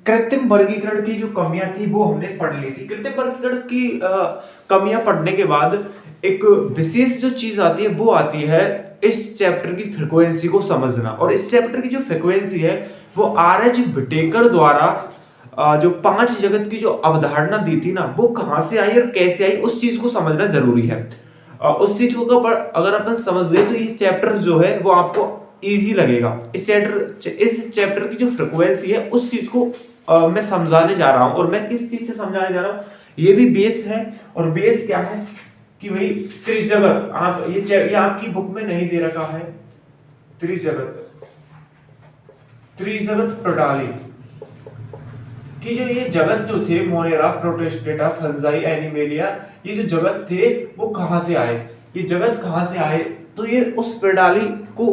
कृत्रिम वर्गीकरण की जो कमियां थी वो हमने पढ़ ली थी। कृत्रिम वर्गीकरण की कमियां पढ़ने के बाद एक विशेष जो चीज आती है वो आती है इस चैप्टर की फ्रीक्वेंसी को समझना। और इस चैप्टर की जो फ्रीक्वेंसी है वो आर.एच. विटेकर द्वारा जो 5 जगत की जो अवधारणा दी थी ना वो कहां से आई और कैसे आई, उस चीज को समझना जरूरी है। उस चीज को अगर अपन समझ गए तो ये चैप्टर जो है वो आपको इजी लगेगा। इस चैप्टर की जो फ्रीक्वेंसी है उस चीज को मैं समझाने जा रहा हूं। और मैं किस चीज से समझाने जा रहा हूं, ये भी बेस है। और बेस क्या है कि भाई त्रिजगत, आप ये आपकी बुक में नहीं दे रखा है। त्रिजगत प्रणाली कि जो ये जगत जो थे मोनेरा, प्रोटेस्टेटा, फंजाई, एनिमेलिया, ये जो जगत थे वो कहां से आए, ये जगत कहां से आए, तो ये उस प्रणाली को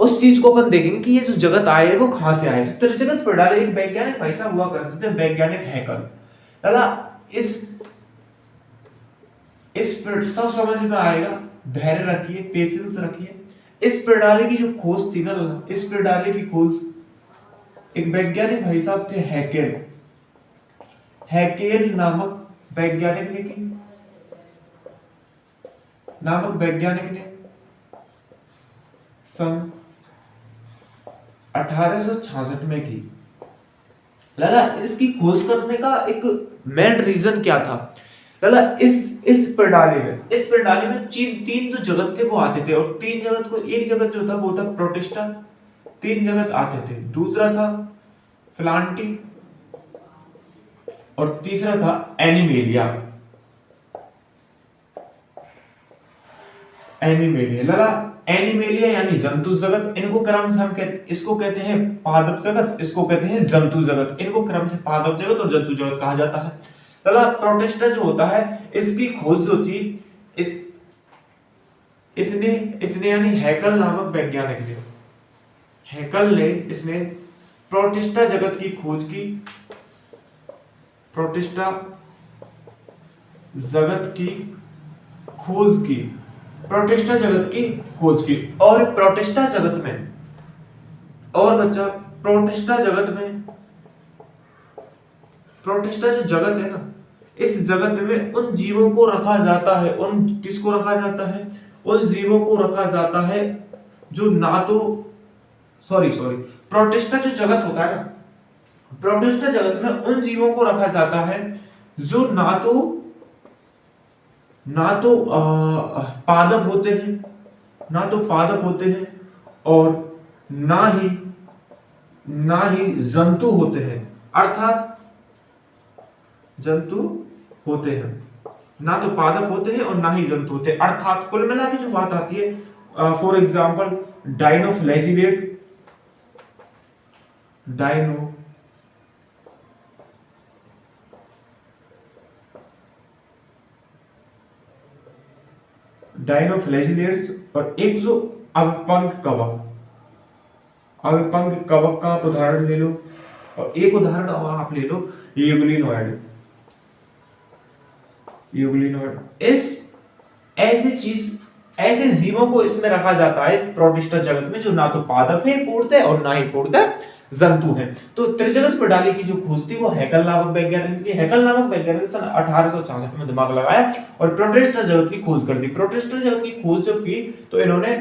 उस चीज को अपन देखेंगे कि ये जो जगत आए वो कहां से आए। तो त्रिजगत प्रणाली एक वैज्ञानिक भाई साहब हुआ करते थे, वैज्ञानिक हैकल। दादा इस सब समझ में आएगा, धैर्य रखिए, पेशेंस रखिए। इस प्रणाली की जो खोज थी ना, इस प्रणाली की खोज एक वैज्ञानिक भाई साहब थे हैकेल नामक वैज्ञानिक ने सन 1866 में की। लाला इसकी खोज करने का एक मेन रीजन क्या था? लाला इस प्रणाली में तीन जो जगत थे वो आते थे। और तीन जगत को, एक जगत जो था वो था प्रोटिस्टा, 3 जगत आते थे। दूसरा था फ्लांटी और तीसरा था एनिमेलिया। लाला एनिमेलिया यानी जंतु जगत, इनको क्रम से हम इसको कहते हैं पादप जगत, इसको कहते हैं जंतु जगत। इनको क्रम से पादप जगत और जंतु जगत कहा जाता है। लाला प्रोटिस्टा जो होता है इसकी खोज जो थी इसने यानी हैकल नामक वैज्ञानिक ने, इसने प्रोटिस्टा जगत की खोज की। प्रोटिस्टा जगत की खोज की और प्रोटिस्टा जगत में, और बच्चा प्रोटिस्टा जो जगत है ना, इस जगत में उन जीवों को रखा जाता है, उन जीवों को रखा जाता है जो ना तो प्रोटिस्टा जो जगत होता है ना, प्रोटिस्टा जगत में उन जीवों को रखा जाता है जो ना तो पादप होते हैं और ना ही जंतु होते हैं। अर्थात जंतु होते हैं, ना तो पादप होते हैं और ना ही जंतु होते हैं। अर्थात कुल मिला के जो बात आती है, फॉर एग्जांपल डाइनोफ्लैजिलेट, डाइनोफ्लैजिलेट्स, और एक जो अविपंख कवक का आप उदाहरण ले लो, और एक उदाहरण आप ले लो यूग्लिनोइड। ऐसे जीवों को इसमें रखा जाता है इस प्रोटिस्टा जगत में जो ना तो पादप है पूर्णतः और ना ही पूर्णतः जंतु है। तो त्रिजगत प्रणाली की जो खोज थी वो हैकल नामक वैज्ञानिक सन 1866 में दिमाग लगाया और प्रोटिस्टा जगत की खोज कर दी। प्रोटिस्टा जगत की खोज जब की तो इन्होंने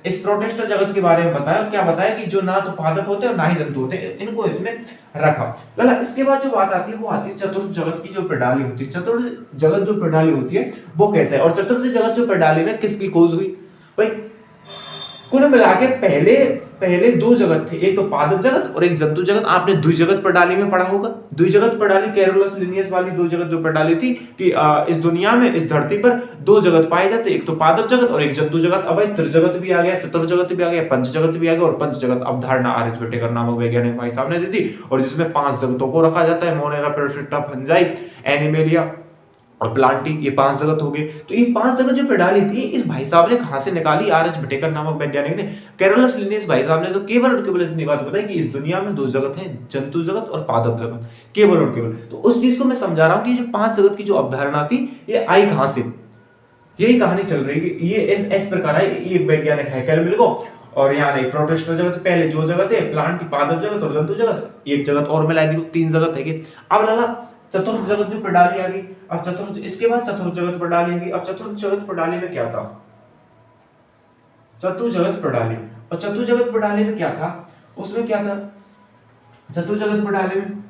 इस प्रोटिस्टा जगत के बारे में बताया कि जो ना तो पादप होते हैं और ना ही जंतु होते हैं, इनको इसमें रखा। लाला इसके बाद जो बात आती है वो आती है चतुर्थ जगत की जो प्रणाली होती है। चतुर्थ जगत जो प्रणाली होती है वो कैसे है, और चतुर्थ जगत जो प्रणाली में किसकी खोज हुई? भाई कुल मिला के पहले 2 जगत थे, एक तो पादप जगत और एक जंतु जगत। आपने द्विजगत प्रणाली में पढ़ा होगा। द्विजगत प्रणाली कैरोलस लिनियस वाली 2 जगत जो प्रणाली थी कि इस दुनिया में, इस धरती पर 2 जगत पाए जाते, एक तो पादप जगत और एक जंतु जगत। अब त्रिजगत भी आ गया, चतुर्थ जगत भी आ गया, पंच जगत भी आ गया। और पंच जगत अवधारणा आर.एच. विटेकर नामक वैज्ञानिक भाई साहब ने दी थी, और जिसमें 5 जगतों को रखा जाता है, मोनेरा, प्रोटिस्टा, फंजाई, एनिमेलिया और प्लांटी। ये 5 जगत हो गए। तो ये 5 जगत जो प्रणाली थी इस भाई साहब ने कहां से निकाली? आर.एच. विटेकर नामक वैज्ञानिक ने, कैरोलस लिनियस भाई साहब ने तो केवल और केवल इतनी बात बताई कि इस दुनिया में 2 जगत हैं, जंतु जगत और पादप जगत, केवल और केवल। तो उस चीज को मैं समझा रहा हूं कि जो 5 जगत की जो अवधारणा थी ये आई कहां से, यही कहानी चल रही है। ये इस प्रकार है, ये वैज्ञानिक है कैलमिल को, और यहाँ नहीं, प्रोटिस्ट जगत पहले जो जगत है प्लांट की पादप जगत और जंतु जगत, एक जगत और मिला दी, 3 जगत है। अब लाला चतुर्थ जगत जो प्रणाली आ गई। अब चतुर्थ, इसके बाद चतुर्थ जगत प्रणाली आ गई। अब चतुर्थ जगत प्रणाली में क्या था, चतुर्थ जगत प्रणाली, और चतुर्थ जगत प्रणाली में क्या था, उसमें क्या था, चतुर्थ जगत प्रणाली में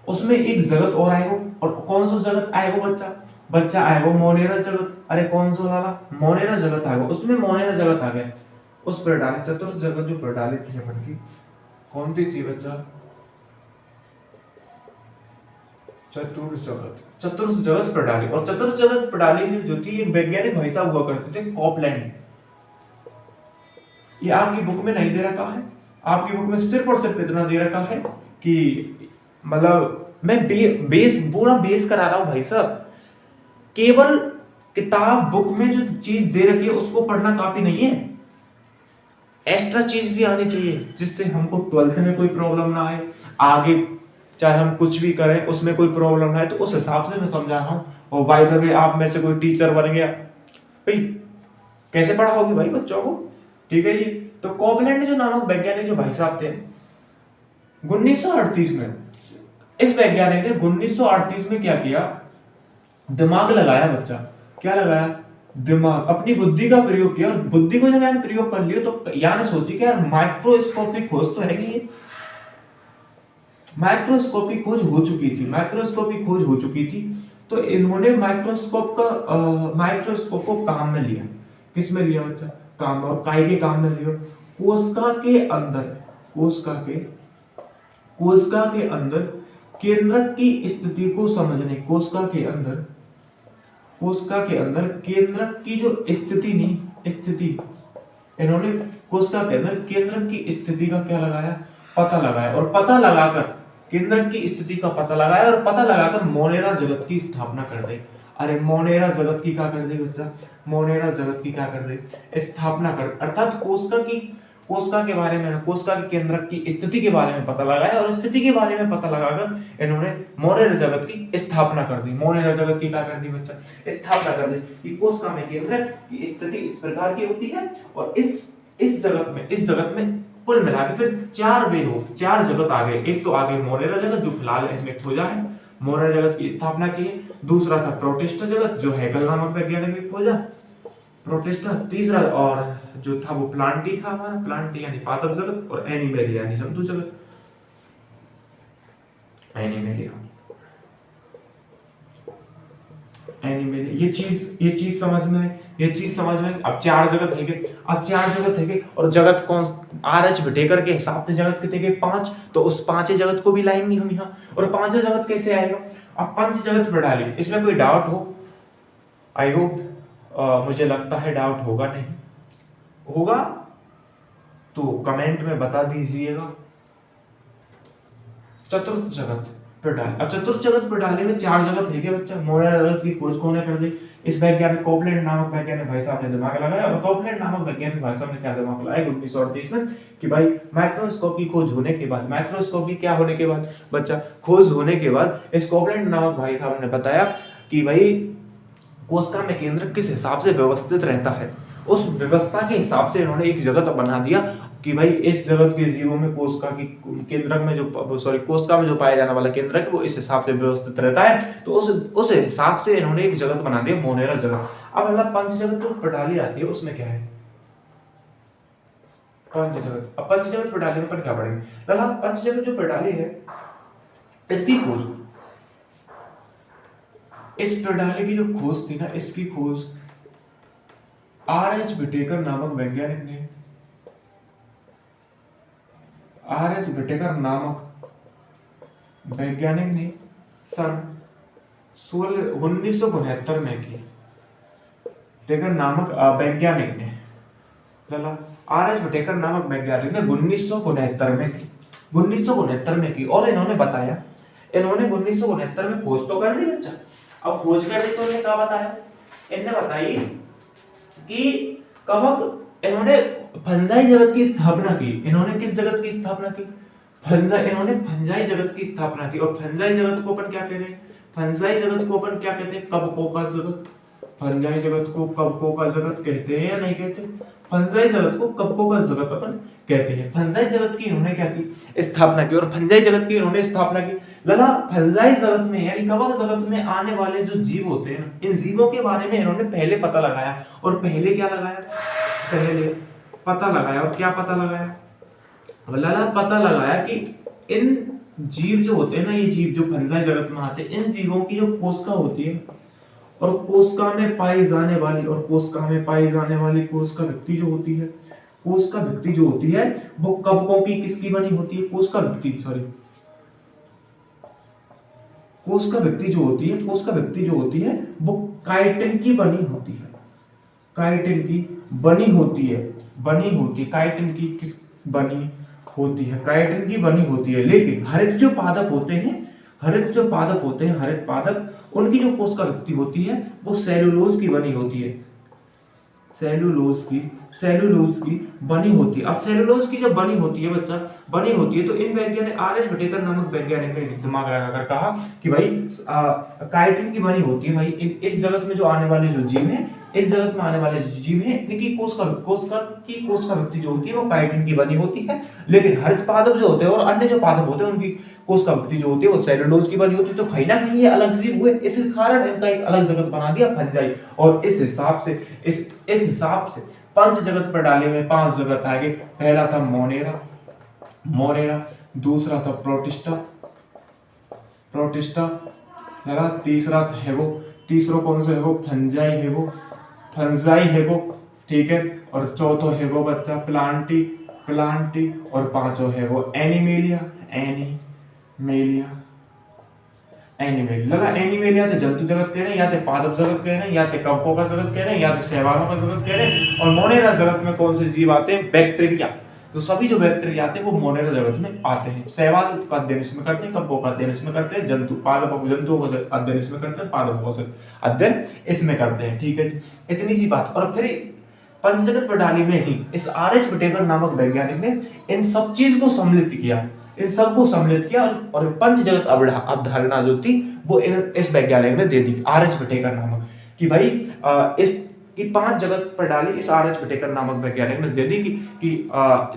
उसमें एक जगत और आएगा, और कौन सा जगत आएगा बच्चा, बच्चा आएगा मोनेरा जगत। अरे कौन सा वाला, मोनेरा जगत आएगा, उसमें मोनेरा जगत आ गया। उस प्रणाली, चतुर्थ जगत जो प्रणाली थी अपन की, कौन सी थी बच्चा, चतुर्थ जगत, चतुर्थ जगत प्रणाली। और चतुर्थ जगत प्रणाली जो थी, एक वैज्ञानिक भाई साहब हुआ करते थे, कॉपलैंड। ये आपकी बुक में नहीं दे रखा है, आपकी बुक में सिर्फ और सिर्फ इतना दे रखा है कि मतलब मैं बेस पूरा बेस करा रहा हूं भाई साहब, केवल किताब बुक में जो चीज दे रखी है उसको पढ़ना काफी नहीं है, एक्स्ट्रा चीज भी आनी चाहिए जिससे हमको 12th में कोई प्रॉब्लम ना आए, आगे चाहे हम कुछ भी करें उसमें कोई प्रॉब्लम ना आए। तो उस हिसाब से मैं समझा रहा हूं। और बाय द वे, आप में से कोई टीचर बन गया भाई, कैसे पढ़ाओगे भाई बच्चों को, ठीक है जी। तो कॉपलैंड जो नामक वैज्ञानिक जो भाई साहब थे 1938 में, इस वैज्ञानिक ने 1938 में क्या किया, दिमाग लगाया बच्चा, क्या लगाया, दिमाग, अपनी बुद्धि का प्रयोग किया। और बुद्धि को जब यानी प्रयोग कर लिया तो यानी सोची कि यार माइक्रोस्कोपिक खोज तो है कि ये माइक्रोस्कोपिक खोज हो चुकी थी, माइक्रोस्कोपिक खोज हो चुकी थी। तो इन्होंने माइक्रोस्कोप को काम में लिया। किस में लिया बच्चा, काम में। और काय के काम में लिया, कोशिका के अंदर, कोशिका के अंदर केंद्रक की स्थिति को समझने, कोशिका के अंदर केंद्रक की जो स्थिति, इन्होंने कोशिका के अंदर केंद्रक की स्थिति का क्या लगाया, पता लगाया। और पता लगाकर केंद्रक की स्थिति का पता लगाया, और पता लगाकर मोनेरा जगत की स्थापना कर दी। अरे मोनेरा जगत की क्या कर दी बच्चा, मोनेरा जगत की क्या कर दी, स्थापना कर, अर्थात कोशिका के बारे में, कोशिका के केंद्रक की स्थिति के बारे में पता लगाया, और स्थिति के बारे में पता लगाकर इन्होंने मोनेरा जगत की स्थापना कर दी। मोनेरा जगत की क्या कर दी बच्चा, स्थापना कर दी कि कोशिका में केंद्रक की स्थिति इस प्रकार की होती है। और इस जगत में कुल मिला के फिर 4 जगत आ गए। एक तो आ गई मोनेरा जगत जो फिलहाल इसमें खोजा है, मोनेरा जगत की स्थापना की है। दूसरा था प्रोटिस्टा जगत जो हैगल नामक वैज्ञानिक ने खोजा, प्रोटिस्टा। तीसरा और जो था वो प्लांटी था हमारा, प्लांटी यानी पादप जगत, और एनिमेलिया यानी जंतु जगत, एनिमेलिया। ये चीज समझ में। अब 4 जगत है गए, और जगत कौन, आरएच विटेकर के हिसाब से जगत कितने गए, 5। तो उस 5 जगत को भी लाएंगे हम यहाँ। और 5 जगत कैसे आएगा, अब पंच जगत प्रणाली, इसमें कोई डाउट हो, आई होप, मुझे लगता है डाउट होगा नहीं, होगा तो कमेंट में बता दीजिएगा। चतुर्थ जगत प्रणाली, अब चतुर्थ जगत प्रणाली में 4 जगत है बच्चा। मोनेरा जगत की खोज कौन कर दी, इस वैज्ञानिक कॉपलैंड नामक वैज्ञानिक भाई साहब ने दिमाग लगाया। और कॉपलैंड नामक वैज्ञानिक भाई साहब ने क्या दिमाग लगाया 1938 में कि भाई माइक्रोस्कोप की खोज होने के बाद, माइक्रोस्कोप की क्या होने के बाद बच्चा, खोज होने के बाद इस कॉपलैंड नामक भाई साहब ने बताया कि भाई कोशिका में केंद्रक किस हिसाब से व्यवस्थित रहता है, उस व्यवस्था के हिसाब से इन्होंने एक जगत बना दिया कि भाई इस जगत के जीवों में कोशिका की केंद्रक में कोशिका में जो पाया जाने वाला केंद्रक है वो इस हिसाब से व्यवस्थित रहता है। तो उस हिसाब से इन्होंने एक जगत बना दिया, मोनेरा जगत। अब अगला पंच जगत जो प्रणाली आती है उसमें क्या है, पंच जगत। अब पंच जगत प्रणाली में अपन क्या पढ़ेंगे, लाला पंच जगत जो प्रणाली है इसकी खोज, इस प्रणाली की जो खोज थी ना, इसकी खोज आर.एच. विटेकर नामक वैज्ञानिक ने, आर.एच. विटेकर नामक वैज्ञानिक ने सन 1969 में की। विटेकर नामक वैज्ञानिक ने, आर.एच. विटेकर नामक वैज्ञानिक ने 1969 में की। और इन्होंने बताया, इन्होंने 1969 में खोज तो कर दी बच्चा। अब खोज कर दी तो इन्होंने क्या बताया, इन्होंने बताई कि कवक, इन्होंने फंजाई जगत की स्थापना की। इन्होंने किस जगत की स्थापना की, इन्होंने फंजाई जगत की स्थापना की। और फंजाई जगत को अपन क्या कहते हैं, फंजाई जगत को अपन क्या कहते हैं, कवकों का जगत, फंजाई जगत को कवकों का जगत कहते हैं या नहीं कहते? फंजाई जगत को कवकों का जगत अपन कहते हैं। फंजाई जगत की इन्होंने क्या की? स्थापना की। और फंजाई जगत की इन्होंने स्थापना की। लला फंजाई जगत में यानी कवक जगत में आने वाले जो जीव होते हैं ना, इन जीवों के बारे में इन्होंने पहले पता लगाया। और पहले क्या लगाया? पहले पता लगाया। और क्या पता लगाया? लला पता लगाया कि इन जीव जो होते हैं ना, ये जीव जो फंजाई जगत में आते हैं, इन जीवों की जो कोशिका होती है और कोशिका में पाई जाने वाली कोशिका भित्ति जो होती है, कोशिका भित्ति जो होती है वो कवकों की किसकी बनी होती है? कोशिका भित्ति जो होती है वो काइटिन की बनी होती है। काइटिन की बनी होती है। काइटिन की किस बनी होती है? काइटिन की बनी होती है। लेकिन हरित जो पादप होते हैं, हरित पादप, उनकी जो कोशिका भित्ति होती है वो सेलुलोज की बनी होती है। सेलुलोज की बनी होती है। अब सेलुलोज की जब बनी होती है तो इन वैज्ञानिक आर.एच. भटेकर नामक वैज्ञानिक ने दिमाग लगाकर कहा कि भाई काइटिन की बनी होती है। भाई इस जगत में जो आने वाले जो जीव हैं, इनकी कोशिका भित्ति जो होती है वो काइटिन की बनी होती है। लेकिन हरित पादप जो होते हैं और अन्य जो पादप होते हैं उनकी कोशिका भित्ति जो होती है वो सेलुलोज की बनी होती है। तो कहीं ना कहीं ये अलग जीव हुए, इस कारण इनका एक अलग जगत बना दिया फंजाई। और इस हिसाब से पंच जगत प्रणाली में 5 जगत आ गए। पहला था मोनेरा, दूसरा था प्रोटिस्टा, तीसरा था हेवो, तीसरा कौन सा है वो? फंजाई है वो, ठीक है। और चौथो है वो बच्चा प्लांटी, और पांचों है वो एनिमेलिया। लगा एनिमेलिया तो जंतु जगत कह रहे हैं, या तो पादप जगत कह रहे हैं, या तो कवकों का जगत कह रहे हैं, या तो शैवालों का जगत कह रहे हैं। और मोनेरा जगत में कौन से जीव आते हैं? बैक्टीरिया। तो सभी जो बैक्टीरिया आते हैं वो मोनेरा जगत में आते हैं। शैवाल का अध्ययन इसमें करते हैं, कवकों का अध्ययन इसमें करते हैं, जंतुओं का अध्ययन इसमें करते हैं, पादपों का अध्ययन इसमें करते हैं, ठीक है जी। इतनी सी बात। और फिर पंचजगत प्रणाली में ही इस आर.एच. भटेकर नामक वैज्ञानिक ने इन सब चीज को सम्मिलित किया, और पंच जगत अवधारणा जो थी वो इस वैज्ञानिक ने दे दी, आर.एच. भटेकर नामक, कि भाई कि 5 जगत प्रणाली इस आर.एच. भटेकर नामक वैज्ञानिक ने दे दी कि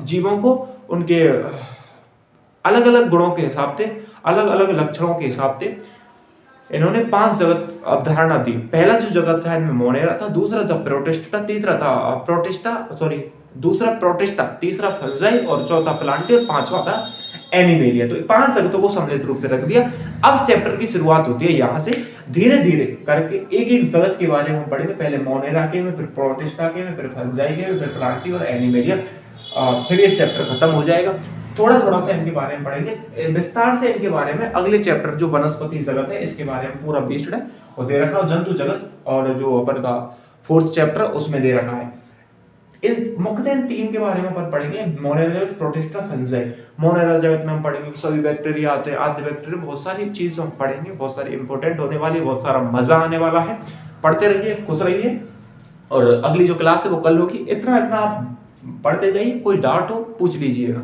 जीवों को उनके अलग अलग गुणों के हिसाब से, अलग अलग लक्षणों के हिसाब से इन्होंने 5 जगत अवधारणा दी। पहला जो जगत था इनमें मोनेरा था, दूसरा था प्रोटिस्टा, तीसरा फंजाई और चौथा प्लांटी और पांचवा था एनिमेलिया। तो 5 जगतों को सम्मिलित रूप से रख दिया। अब चैप्टर की शुरुआत होती है यहाँ से, धीरे धीरे करके एक जगत के बारे में हम पढ़ेंगे। पहले मोनेरा के में, फिर प्रोटिस्टा के में, फिर फंजाई के में, फिर प्लांटी और एनिमेलिया। फिर ये चैप्टर खत्म हो जाएगा। थोड़ा सा इनके बारे में पढ़ेंगे विस्तार से। इनके बारे में अगले चैप्टर जो वनस्पति जगत है इसके बारे में पूरा बेस्ड है और दे रखा है। जंतु जगत और जो अपन का 4th चैप्टर उसमें दे रखा है। मुख्यतः इन 3 के बारे में अपन पढ़ेंगे, मोनेरा जगत, प्रोटिस्टा, फंजाई। मोनेरा जगत में हम पढ़ेंगे सभी बैक्टीरिया आते हैं, आद्य बैक्टीरिया, बहुत सारी चीज हम पढ़ेंगे, बहुत सारी इंपॉर्टेंट होने वाली, बहुत सारा मजा आने वाला है। पढ़ते रहिए, खुश रहिए। और अगली जो क्लास है वो कल होगी। इतना आप पढ़ते जाइए, कोई डाउट हो पूछ लीजिएगा।